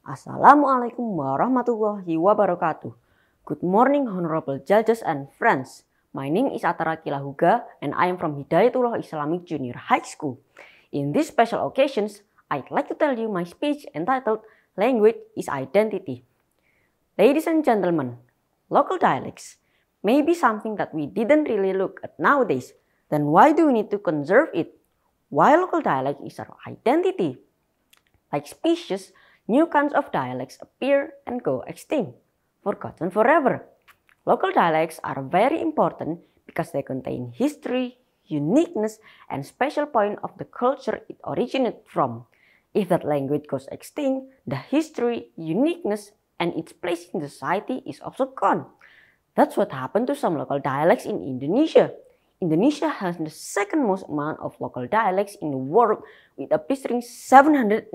Assalamualaikum warahmatullahi wabarakatuh. Good morning, honorable judges and friends. My name is Atara Kilahuga and I am from Hidayatullah Islamic Junior High School. In these special occasions, I'd like to tell you my speech entitled Language is Identity. Ladies and gentlemen, local dialects may be something that we didn't really look at nowadays. Then why do we need to conserve it? Why local dialect is our identity? Like species, new kinds of dialects appear and go extinct, forgotten forever. Local dialects are very important because they contain history, uniqueness, and special point of the culture it originated from. If that language goes extinct, the history, uniqueness, and its place in society is also gone. That's what happened to some local dialects in Indonesia. Indonesia has the second most amount of local dialects in the world with a blistering 718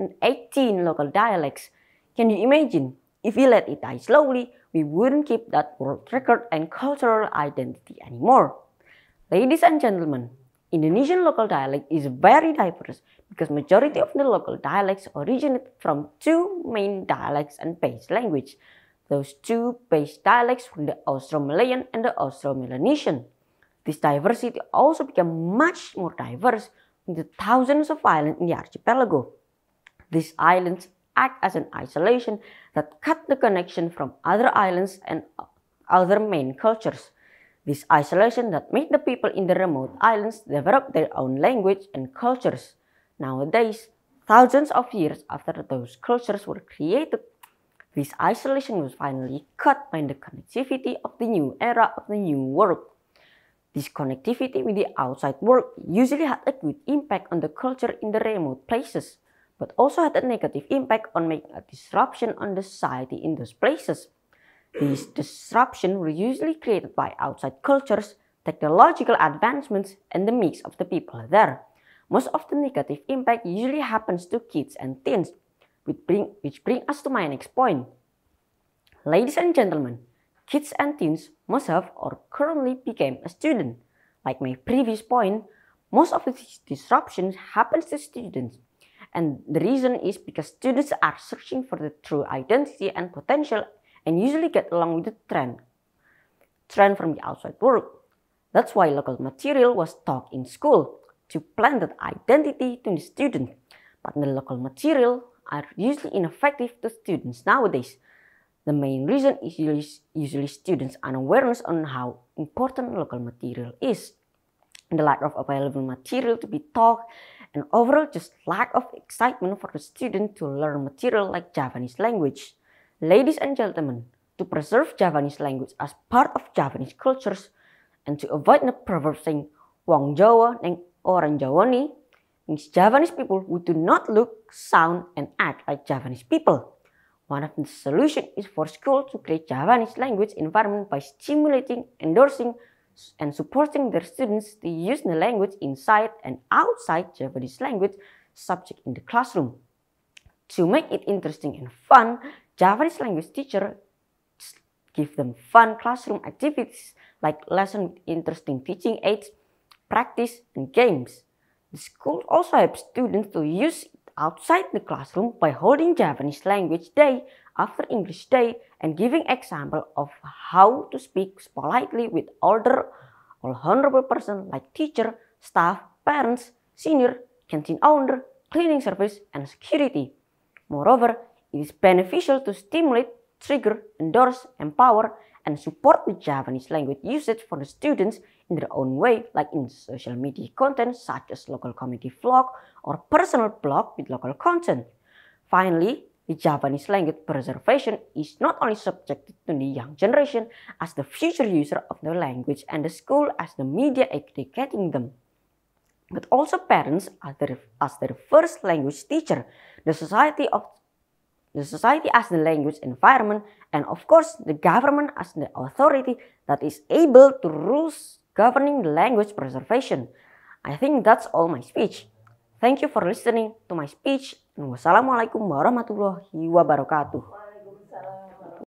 local dialects. Can you imagine? If we let it die slowly, we wouldn't keep that world record and cultural identity anymore. Ladies and gentlemen, Indonesian local dialect is very diverse because majority of the local dialects originate from two main dialects and base language. Those two base dialects were the Austro-Malayan and the Austro-Melanesian. This diversity also became much more diverse with the thousands of islands in the archipelago. These islands act as an isolation that cut the connection from other islands and other main cultures. This isolation that made the people in the remote islands develop their own language and cultures. Nowadays, thousands of years after those cultures were created, this isolation was finally cut by the connectivity of the new era of the new world. This connectivity with the outside world usually had a good impact on the culture in the remote places, but also had a negative impact on making a disruption on the society in those places. These disruptions were usually created by outside cultures, technological advancements, and the mix of the people there. Most of the negative impact usually happens to kids and teens, which bring us to my next point. Ladies and gentlemen, kids and teens must have or currently became a student. Like my previous point, most of these disruptions happens to students. And the reason is because students are searching for the true identity and potential and usually get along with the trend from the outside world. That's why local material was taught in school to plant that identity to the student. But the local material are usually ineffective to students nowadays. The main reason is usually students' unawareness on how important local material is, the lack of available material to be taught, and overall just lack of excitement for the student to learn material like Javanese language. Ladies and gentlemen, to preserve Javanese language as part of Javanese cultures and to avoid the proverb saying Wong Jawa neng orang Jawa ni, means Javanese people who do not look, sound, and act like Javanese people. One of the solutions is for schools to create Javanese language environment by stimulating, endorsing, and supporting their students to use the language inside and outside Javanese language subject in the classroom. To make it interesting and fun, Javanese language teachers give them fun classroom activities like lessons with interesting teaching aids, practice, and games. The school also helps students to use it outside the classroom by holding Javanese language day after English day and giving example of how to speak politely with older or honorable person like teacher, staff, parents, senior, canteen owner, cleaning service, and security. Moreover, it is beneficial to stimulate, trigger, endorse, empower, and support the Javanese language usage for the students in their own way, like in social media content such as local community vlog or personal blog with local content. Finally, the Javanese language preservation is not only subjected to the young generation as the future user of the language and the school as the media educating them, but also parents as their first language teacher, the society as the language environment, and of course the government as the authority that is able to rules governing the language preservation. I think that's all my speech. Thank you for listening to my speech. Wassalamualaikum warahmatullahi wabarakatuh.